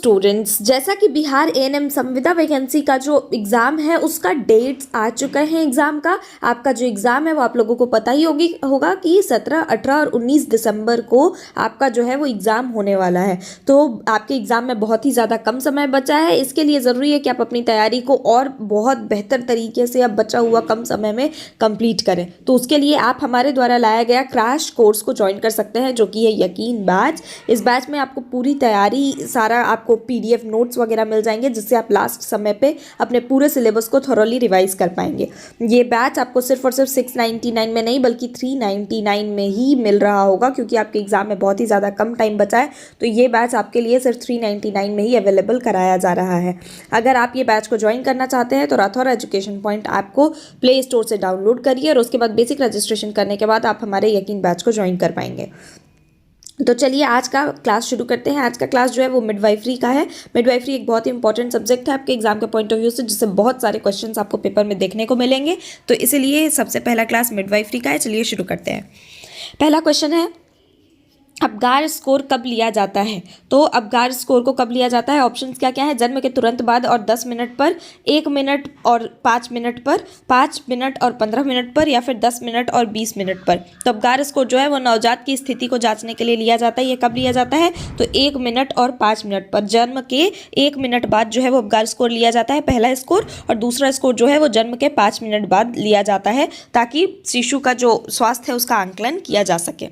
Students, जैसा कि Bihar ANM संविदा वैकेंसी का जो एग्ज़ाम है उसका डेट्स आ चुका है एग्ज़ाम का। आपका जो एग्ज़ाम है वो आप लोगों को पता ही होगा कि 17, 18 और 19 दिसंबर को आपका जो है वो एग्ज़ाम होने वाला है। तो आपके एग्ज़ाम में बहुत ही ज़्यादा कम समय बचा है। इसके लिए ज़रूरी है कि आप अपनी तैयारी को और बहुत बेहतर तरीके से अब बचा हुआ कम समय में कंप्लीट करें। तो उसके लिए आप हमारे द्वारा लाया गया क्रैश कोर्स को ज्वाइन कर सकते हैं, जो कि है यकीन बैच। इस बैच में आपको पूरी तैयारी, सारा आपको पीडीएफ नोट्स वगैरह मिल जाएंगे, जिससे आप लास्ट समय पे अपने पूरे सिलेबस को थॉरोली रिवाइज कर पाएंगे। ये बैच आपको सिर्फ और सिर्फ 699 में नहीं बल्कि 399 में ही मिल रहा होगा, क्योंकि आपके एग्जाम में बहुत ही ज़्यादा कम टाइम बचा है। तो ये बैच आपके लिए सिर्फ 399 में ही अवेलेबल कराया जा रहा है। अगर आप ये बैच को ज्वाइन करना चाहते हैं तो राठौर एजुकेशन पॉइंट ऐप को प्ले स्टोर से डाउनलोड करिए और उसके बाद बेसिक रजिस्ट्रेशन करने के बाद आप हमारे यकीन बैच को ज्वाइन कर पाएंगे। तो चलिए आज का क्लास शुरू करते हैं। आज का क्लास जो है वो मिडवाइफरी का है। मिडवाइफरी एक बहुत ही इंपॉर्टेंट सब्जेक्ट है आपके एग्जाम के पॉइंट ऑफ व्यू से, जिससे बहुत सारे क्वेश्चंस आपको पेपर में देखने को मिलेंगे। तो इसीलिए सबसे पहला क्लास मिडवाइफरी का है। चलिए शुरू करते हैं। पहला क्वेश्चन है, अपगार स्कोर कब लिया जाता है? तो अपगार स्कोर को कब लिया जाता है? ऑप्शंस क्या क्या है? जन्म के तुरंत बाद और 10 मिनट पर, 1 मिनट और 5 मिनट पर, 5 मिनट और 15 मिनट पर, या फिर 10 मिनट और 20 मिनट पर। तो अपगार स्कोर जो है वो नवजात की स्थिति को जांचने के लिए लिया जाता है। ये कब लिया जाता है? तो 1 मिनट और 5 मिनट पर। जन्म के 1 मिनट बाद जो है वो अपगार स्कोर लिया जाता है, पहला स्कोर। और दूसरा स्कोर जो है वो जन्म के 5 मिनट बाद लिया जाता है, ताकि शिशु का जो स्वास्थ्य है उसका आंकलन किया जा सके।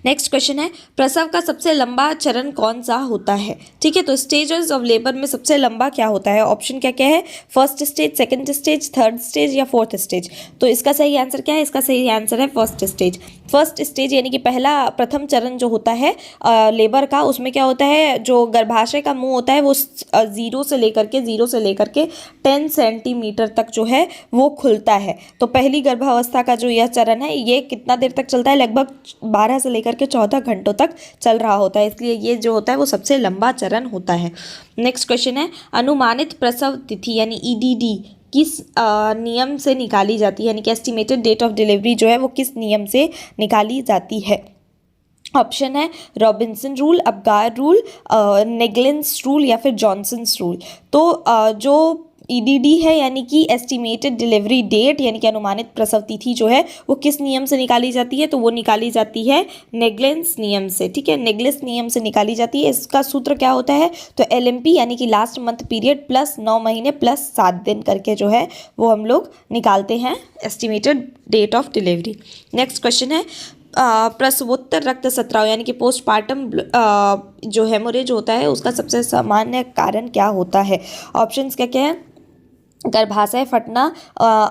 नेक्स्ट क्वेश्चन है, प्रसव का सबसे लंबा चरण कौन सा होता है? ठीक है, तो स्टेजेस ऑफ लेबर में सबसे लंबा क्या होता है? ऑप्शन क्या क्या है? First stage, second stage, third stage या फोर्थ स्टेज? तो इसका सही आंसर क्या है? इसका सही आंसर है फर्स्ट स्टेज। फर्स्ट स्टेज यानी कि प्रथम चरण जो होता है लेबर का, उसमें क्या होता है, जो गर्भाशय का मुंह होता है वो 0 से लेकर के 10 सेंटीमीटर तक जो है वो खुलता है। तो पहली गर्भावस्था का जो यह चरण है ये कितना देर तक चलता है? लगभग 12 से लेकर के 14 घंटों तक चल रहा होता है, इसलिए ये जो होता है वो सबसे लंबा चरण होता है। नेक्स्ट क्वेश्चन है, अनुमानित प्रसव तिथि यानी ईडीडी किस नियम से निकाली जाती है? यानी कि एस्टिमेटेड डेट ऑफ डिलीवरी जो है वो किस नियम से निकाली जाती है? ऑप्शन है Robinson rule, Apgar rule, Naegele's rule या फिर जॉनसन्स रूल। तो जो ईडीडी है यानी कि एस्टिमेटेड डिलीवरी डेट यानी कि अनुमानित प्रसव तिथि जो है वो किस नियम से निकाली जाती है? तो वो निकाली जाती है नेग्लेंस नियम से। ठीक है, नेग्लेंस नियम से निकाली जाती है। इसका सूत्र क्या होता है? तो एलएमपी यानी कि लास्ट मंथ पीरियड प्लस 9 महीने प्लस 7 दिन करके जो है वो हम लोग निकालते हैं estimated date of delivery. Next question है, प्रसवोत्तर रक्तस्राव यानी कि पोस्टमार्टम जो हेमोरेज होता है उसका सबसे सामान्य कारण क्या होता है? ऑप्शंस क्या क्या है? गर्भाशय फटना,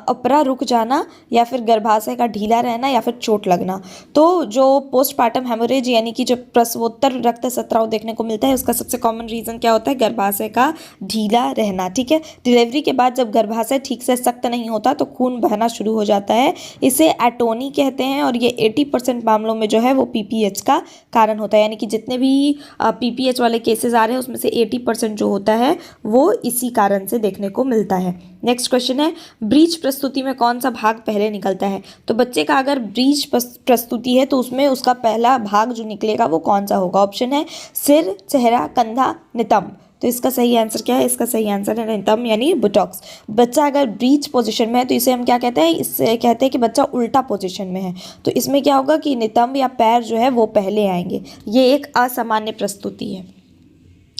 अपरा रुक जाना, या फिर गर्भाशय का ढीला रहना, या फिर चोट लगना। तो जो पोस्टमार्टम हेमोरेज यानी कि जो प्रसवोत्तर रक्तस्राव देखने को मिलता है उसका सबसे कॉमन रीज़न क्या होता है? गर्भाशय का ढीला रहना। ठीक है, डिलीवरी के बाद जब गर्भाशय ठीक से सख्त नहीं होता तो खून बहना शुरू हो जाता है, इसे एटोनी कहते हैं, और ये 80% मामलों में जो है वो पीपीएच का कारण होता है। यानी कि जितने भी पीपीएच वाले केसेस आ रहे हैं उसमें से 80% जो होता है वो इसी कारण से देखने को मिलता है। नेक्स्ट क्वेश्चन है, ब्रीच प्रस्तुति में कौन सा भाग पहले निकलता है? तो बच्चे का अगर ब्रीच प्रस्तुति है तो उसमें उसका पहला भाग जो निकलेगा वो कौन सा होगा? ऑप्शन है सिर, चेहरा, कंधा, नितंब। तो इसका सही आंसर क्या है? इसका सही आंसर है नितंब यानी बुटॉक्स। बच्चा अगर ब्रीच पोजीशन में है तो इसे हम क्या कहते हैं? इससे कहते हैं कि बच्चा उल्टा पोजीशन में है। तो इसमें क्या होगा कि नितंब या पैर जो है वो पहले आएंगे। ये एक असामान्य प्रस्तुति है।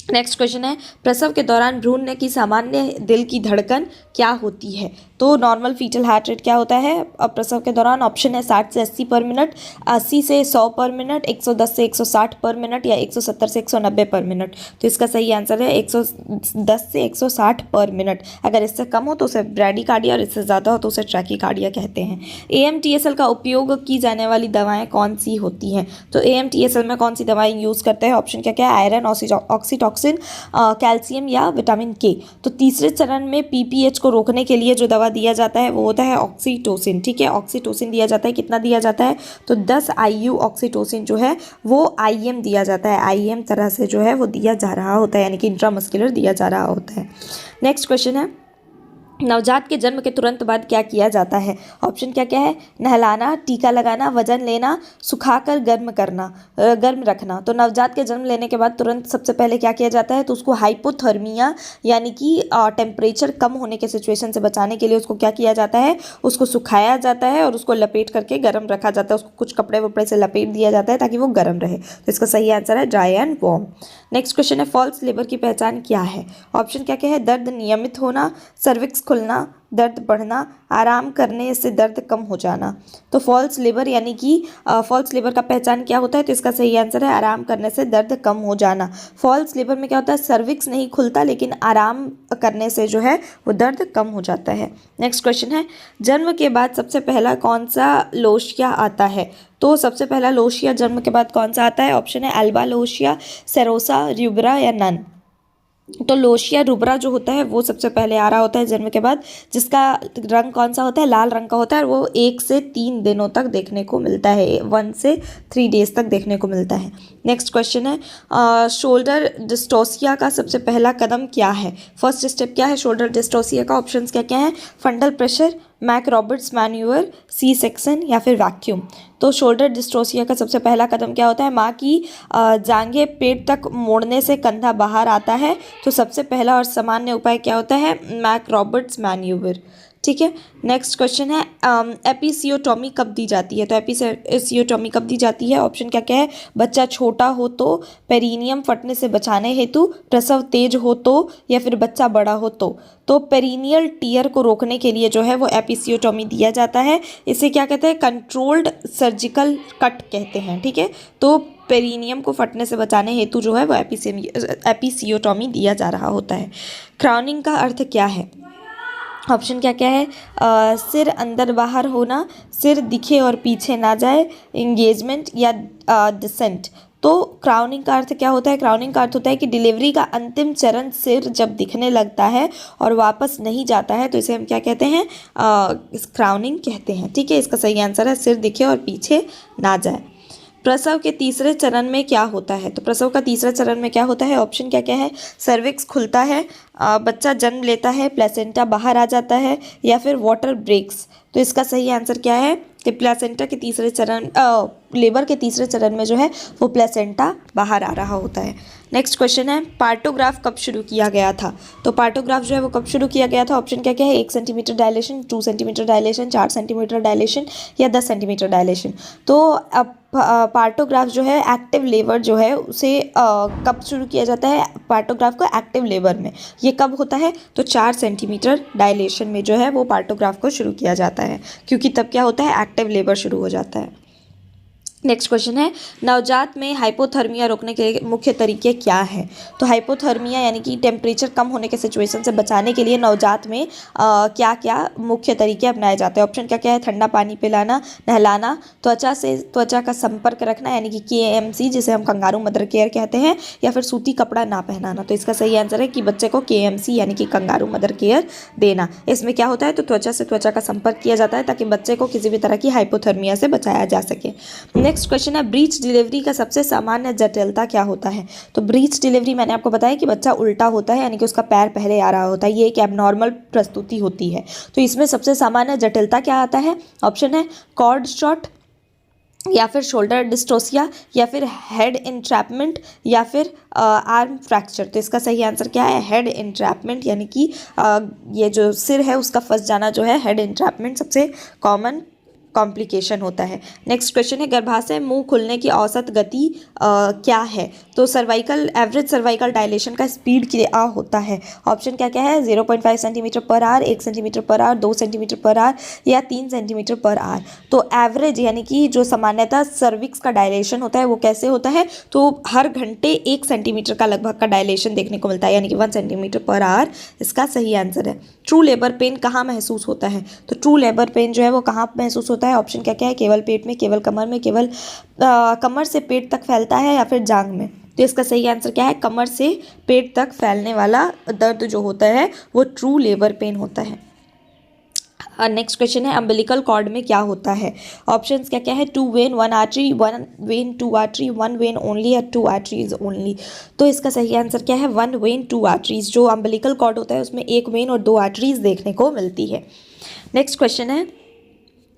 नेक्स्ट क्वेश्चन है, प्रसव के दौरान भ्रूण की सामान्य दिल की धड़कन क्या होती है? तो नॉर्मल फीटल हार्ट रेट क्या होता है प्रसव के दौरान? ऑप्शन है 60 से 80 पर मिनट, 80 से 100 पर मिनट, 110 से 160 पर मिनट, या 170 से 190 पर मिनट। तो इसका सही आंसर है 110 से 160 पर मिनट। अगर इससे कम हो तो उसे ब्रैडीकार्डिया और इससे ज़्यादा हो तो उसे ट्रैकीकार्डिया कहते हैं। एएमटीएसएल का उपयोग की जाने वाली दवाएँ कौन सी होती हैं? तो एएमटीएसएल में कौन सी दवाएँ यूज़ करते हैं? ऑप्शन क्या क्या है? आयरन, ऑक्सीटॉक्सिन, कैल्शियम या विटामिन के। तो तीसरे चरण में पीपीएच को रोकने के लिए जो दवा दिया जाता है वो होता है ऑक्सीटोसिन। ठीक है, ऑक्सीटोसिन दिया जाता है। कितना दिया जाता है? तो 10 IU ऑक्सीटोसिन जो है वो IM दिया जाता है। IM तरह से जो है वो दिया जा रहा होता है, यानी कि इंट्रामस्कुलर दिया जा रहा होता है। नेक्स्ट क्वेश्चन है, नवजात के जन्म के तुरंत बाद क्या किया जाता है? ऑप्शन क्या क्या है? नहलाना, टीका लगाना, वजन लेना, सुखाकर गर्म रखना। तो नवजात के जन्म लेने के बाद तुरंत सबसे पहले क्या किया जाता है? तो उसको हाइपोथर्मिया यानी कि टेम्परेचर कम होने के सिचुएशन से बचाने के लिए उसको क्या किया जाता है? उसको सुखाया जाता है और उसको लपेट करके गर्म रखा जाता है। उसको कुछ कपड़े वपड़े से लपेट दिया जाता है ताकि वो गर्म रहे। तो इसका सही आंसर है dry and warm. Next question है, फॉल्स लेबर की पहचान क्या है? ऑप्शन क्या क्या है? दर्द नियमित होना, सर्विक्स खुलना, दर्द बढ़ना, आराम करने से दर्द कम हो जाना। तो फॉल्स लेबर यानी कि फॉल्स लेबर का पहचान क्या होता है? तो इसका सही आंसर है आराम करने से दर्द कम हो जाना। फॉल्स लेबर में क्या होता है? सर्विक्स नहीं खुलता लेकिन आराम करने से जो है वो दर्द कम हो जाता है। नेक्स्ट क्वेश्चन है, जन्म के बाद सबसे पहला कौन सा लोशिया आता है? तो सबसे पहला लोशिया जन्म के बाद कौन सा आता है? ऑप्शन है एल्बा लोशिया, सेरोसा, रूबरा या नन। तो लोशिया रूबरा जो होता है वो सबसे पहले आ रहा होता है जन्म के बाद, जिसका रंग कौन सा होता है? लाल रंग का होता है। वो 1 से 3 दिनों तक देखने को मिलता है, 1 से 3 डेज तक देखने को मिलता है। नेक्स्ट क्वेश्चन है, शोल्डर डिस्टोसिया का सबसे पहला कदम क्या है? फर्स्ट स्टेप क्या है शोल्डर डिस्टोसिया का? ऑप्शंस क्या क्या है? Fundal pressure, McRoberts manoeuvre, C section या फिर वैक्यूम। तो शोल्डर डिस्ट्रोसिया का सबसे पहला कदम क्या होता है? माँ की जांघें पेट तक मोड़ने से कंधा बाहर आता है। तो सबसे पहला और सामान्य उपाय क्या होता है? McRoberts manoeuvre. ठीक है। नेक्स्ट क्वेश्चन है, एपिसियोटॉमी कब दी जाती है? तो एपिसियोटॉमी कब दी जाती है? ऑप्शन क्या क्या है? बच्चा छोटा हो तो, पेरिनियम फटने से बचाने हेतु, प्रसव तेज हो तो, या फिर बच्चा बड़ा हो तो पेरिनियल टीयर को रोकने के लिए जो है वो एपिसियोटॉमी दिया जाता है। इसे क्या कहते हैं? कंट्रोल्ड सर्जिकल कट कहते हैं। ठीक है। तो पेरिनियम को फटने से बचाने हेतु जो है वो एपिसियोटॉमी दिया जा रहा होता है। क्राउनिंग का अर्थ क्या है? ऑप्शन क्या क्या है? सिर अंदर बाहर होना, सिर दिखे और पीछे ना जाए, इंगेजमेंट या डिसेंट। तो क्राउनिंग का अर्थ क्या होता है? क्राउनिंग का अर्थ होता है कि डिलीवरी का अंतिम चरण सिर जब दिखने लगता है और वापस नहीं जाता है तो इसे हम क्या कहते हैं? क्राउनिंग कहते हैं। ठीक है। इसका सही आंसर है सिर दिखे और पीछे ना जाए। प्रसव के तीसरे चरण में क्या होता है? तो प्रसव का तीसरा चरण में क्या होता है? ऑप्शन क्या क्या है? सर्विक्स खुलता है, बच्चा जन्म लेता है, प्लेसेंटा बाहर आ जाता है, या फिर वाटर ब्रेक्स। तो इसका सही आंसर क्या है? कि प्लेसेंटा के तीसरे चरण लेबर के तीसरे चरण में जो है वो प्लेसेंटा बाहर आ रहा होता है। नेक्स्ट क्वेश्चन है, पार्टोग्राफ कब शुरू किया गया था? तो पार्टोग्राफ जो है वो कब शुरू किया गया था? ऑप्शन क्या क्या है? 1 centimetre dilation, 2 centimetre dilation, 4 centimetre dilation या 10 सेंटीमीटर डायलेशन। तो अब पार्टोग्राफ जो है एक्टिव लेबर जो है उसे कब शुरू किया जाता है? पार्टोग्राफ को एक्टिव लेबर में। ये कब होता है? तो 4 सेंटीमीटर डायलेशन में जो है वो पार्टोग्राफ को शुरू किया जाता है, क्योंकि तब क्या होता है? एक्टिव लेबर शुरू हो जाता है। नेक्स्ट क्वेश्चन है, नवजात में हाइपोथर्मिया रोकने के मुख्य तरीके क्या हैं? तो हाइपोथर्मिया यानी कि टेम्परेचर कम होने के सिचुएशन से बचाने के लिए नवजात में क्या क्या मुख्य तरीके अपनाए जाते हैं? ऑप्शन क्या क्या है? ठंडा पानी पिलाना, नहलाना, त्वचा से त्वचा का संपर्क रखना यानी कि KMC जिसे हम कंगारू मदर केयर कहते हैं, या फिर सूती कपड़ा ना पहनाना। तो इसका सही आंसर है कि बच्चे को KMC यानी कि कंगारू मदर केयर देना। इसमें क्या होता है? तो त्वचा से त्वचा का संपर्क किया जाता है ताकि बच्चे को किसी भी तरह की हाइपोथर्मिया से बचाया जा सके। नेक्स्ट क्वेश्चन है, ब्रीच डिलीवरी का सबसे सामान्य जटिलता क्या होता है? तो ब्रीच डिलीवरी मैंने आपको बताया कि बच्चा उल्टा होता है यानी कि उसका पैर पहले आ रहा होता है, ये एक एबनॉर्मल प्रस्तुति होती है। तो इसमें सबसे सामान्य जटिलता क्या आता है? ऑप्शन है कॉर्ड शॉट, या फिर शोल्डर डिस्ट्रोसिया, या फिर हेड इंट्रैपमेंट, या फिर आर्म फ्रैक्चर। तो इसका सही आंसर क्या है? हेड इंट्रैपमेंट यानी कि ये जो सिर है उसका फंस जाना जो है हेड इंट्रैपमेंट सबसे कॉमन कॉम्प्लिकेशन होता है। नेक्स्ट क्वेश्चन है, गर्भाशय मुंह खुलने की औसत गति क्या है? तो एवरेज सर्वाइकल डायलेशन का स्पीड क्या होता है? ऑप्शन क्या क्या है? 0.5 centimetre per hour, 1 centimetre per hour, 2 centimetre per hour या 3 सेंटीमीटर पर आवर। तो एवरेज यानी कि जो सामान्यतः सर्विक्स का डायलेशन होता है वो कैसे होता है? तो हर घंटे 1 सेंटीमीटर का लगभग का डायलेशन देखने को मिलता है यानी कि 1 सेंटीमीटर पर आवर इसका सही आंसर है। ट्रू लेबर पेन कहाँ महसूस होता है? तो ट्रू लेबर पेन जो है वो कहाँ महसूस होता है? ऑप्शन क्या क्या है? केवल पेट में, केवल कमर में, केवल कमर से पेट तक फैलता है, या फिर जांघ में। तो इसका सही आंसर क्या है? कमर से पेट तक फैलने वाला दर्द जो होता है वो ट्रू लेबर पेन होता है। नेक्स्ट क्वेश्चन है अम्बिलिकल कॉर्ड में क्या होता है। ऑप्शंस क्या क्या है, 2 when 1 artery, 1 when 2 artery, 1 when only या 2 आर्टरीज ओनली। तो इसका सही आंसर क्या है, 1 वेन 2 आर्टरीज। जो अम्बिलिकल कॉर्ड होता है उसमें 1 वेन और 2 आर्टरीज देखने को मिलती है। नेक्स्ट क्वेश्चन है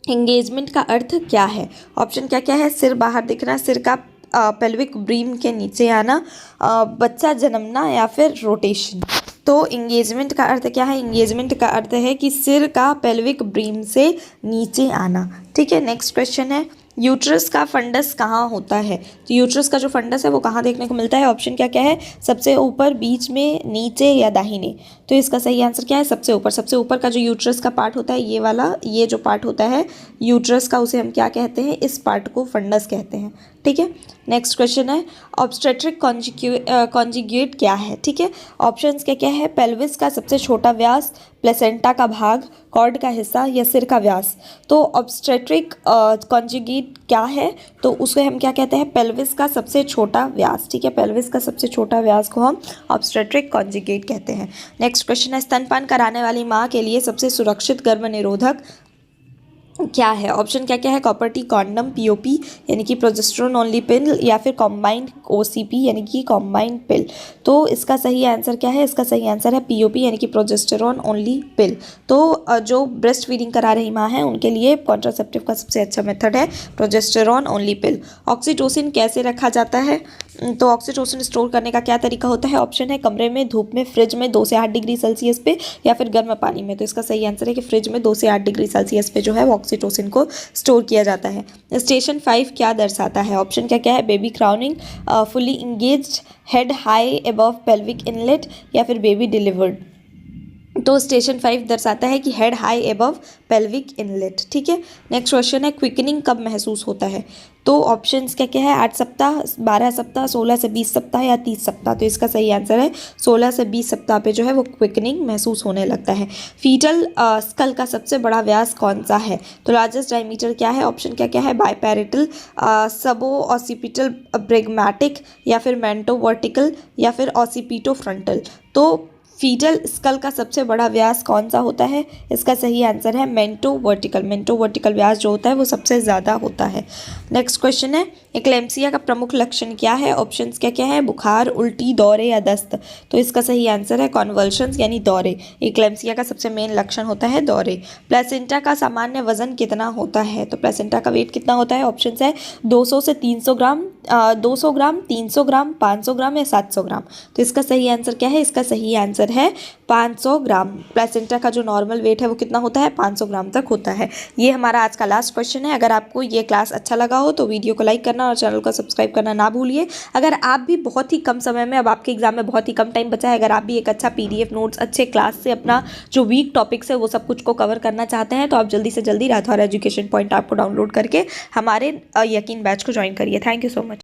एंगेजमेंट का अर्थ क्या है। ऑप्शन क्या क्या है, सिर बाहर दिखना, सिर का पेल्विक ब्रीम के नीचे आना, बच्चा जन्मना या फिर रोटेशन। तो इंगेजमेंट का अर्थ क्या है, इंगेजमेंट का अर्थ है कि सिर का पेल्विक ब्रीम से नीचे आना। ठीक है। नेक्स्ट क्वेश्चन है यूट्रस का फंडस कहाँ होता है। तो यूट्रस का जो फंडस है वो कहाँ देखने को मिलता है। ऑप्शन क्या क्या है, सबसे ऊपर, बीच में, नीचे या दाहिने। तो इसका सही आंसर क्या है, सबसे ऊपर। सबसे ऊपर का जो यूट्रस का पार्ट होता है, ये वाला, ये जो पार्ट होता है यूट्रस का, उसे हम क्या कहते हैं, इस पार्ट को फंडस कहते हैं। ठीक है। नेक्स्ट क्वेश्चन है ऑब्स्टेट्रिक कॉन्जुगेट क्या है। ठीक है। ऑप्शंस क्या क्या है, पेल्विस का सबसे छोटा व्यास, प्लेसेंटा का भाग, कॉर्ड का हिस्सा या सिर का व्यास। तो ऑब्स्टेट्रिक कॉन्जुगेट क्या है, तो उसे हम क्या कहते हैं, पेल्विस का सबसे छोटा व्यास। ठीक है। पेल्विस का सबसे छोटा व्यास को हम ऑब्स्टेट्रिक कॉन्जुगेट कहते हैं। नेक्स्ट क्वेश्चन है स्तनपान कराने वाली माँ के लिए सबसे सुरक्षित गर्भ निरोधक क्या है। ऑप्शन क्या क्या है, कॉपर टी, कॉन्डम, पीओपी यानी कि प्रोजेस्टेरोन ओनली पिल या फिर कॉम्बाइंड ओसीपी यानी कि कॉम्बाइंड पिल। तो इसका सही आंसर क्या है, इसका सही आंसर है पीओपी यानी कि प्रोजेस्टेरोन ओनली पिल। तो जो ब्रेस्ट फीडिंग करा रही माँ है उनके लिए कॉन्ट्रासेप्टिव का सबसे अच्छा मेथड है प्रोजेस्टेरोन ओनली पिल। ऑक्सीटोसिन कैसे रखा जाता है, तो ऑक्सीटोसिन स्टोर करने का क्या तरीका होता है। ऑप्शन है कमरे में, धूप में, फ्रिज में 2 से 8 डिग्री सेल्सियस पे या फिर गर्म पानी में। तो इसका सही आंसर है कि फ्रिज में 2 से 8 डिग्री सेल्सियस पे जो है वो ऑक्सीटोसिन को स्टोर किया जाता है। स्टेशन 5 क्या दर्शाता है। ऑप्शन क्या क्या है, baby crowning, fully engaged, head high above pelvic inlet या फिर बेबी डिलीवर्ड। तो स्टेशन 5 दर्शाता है कि head high above pelvic inlet. ठीक है। नेक्स्ट क्वेश्चन है क्विकनिंग कब महसूस होता है। तो ऑप्शंस क्या क्या है, 8 सप्ताह, 12 सप्ताह, 16 से 20 सप्ताह या 30 सप्ताह। तो इसका सही आंसर है 16 से 20 सप्ताह पे जो है वो क्विकनिंग महसूस होने लगता है। फीटल स्कल का सबसे बड़ा व्यास कौन सा है। तो लार्जेस्ट डायमीटर क्या है। ऑप्शन क्या क्या है, बायपैरेटल, सबो ऑसिपिटल ब्रेगमैटिक या फिर मेंटो वर्टिकल या फिर ऑसिपिटो फ्रंटल। तो फीटल स्कल का सबसे बड़ा व्यास कौन सा होता है, इसका सही आंसर है मेंटो वर्टिकल। मेंटो वर्टिकल व्यास जो होता है वो सबसे ज़्यादा होता है। नेक्स्ट क्वेश्चन है एक्लेम्सिया का प्रमुख लक्षण क्या है। ऑप्शंस क्या क्या है, बुखार, उल्टी, दौरे या दस्त। तो इसका सही आंसर है कॉन्वल्शंस यानी दौरे। एक्लेम्सिया का सबसे मेन लक्षण होता है दौरे। प्लेसेंटा का सामान्य वजन कितना होता है। तो प्लेसेंटा का वेट कितना होता है। ऑप्शंस है 200 से 300 ग्राम, 200 ग्राम, 300 ग्राम, 500 ग्राम या 700 ग्राम। तो इसका सही आंसर क्या है, इसका सही आंसर है 500 ग्राम। प्लेसेंटा का जो नॉर्मल वेट है वो कितना होता है, 500 ग्राम तक होता है। ये हमारा आज का लास्ट क्वेश्चन है। अगर आपको ये क्लास अच्छा लगा हो तो वीडियो को लाइक करना और चैनल को सब्सक्राइब करना ना भूलिए। अगर आप भी बहुत ही कम समय में, अब आपके एग्जाम में बहुत ही कम टाइम बचा है, अगर आप भी एक अच्छा PDF नोट्स अच्छे क्लास से अपना जो वीक टॉपिक्स है वो सब कुछ को कवर करना चाहते हैं तो आप जल्दी से जल्दी राठौर एजुकेशन पॉइंट ऐप को डाउनलोड करके हमारे यकीन बैच को ज्वाइन करिए। Thank you so much.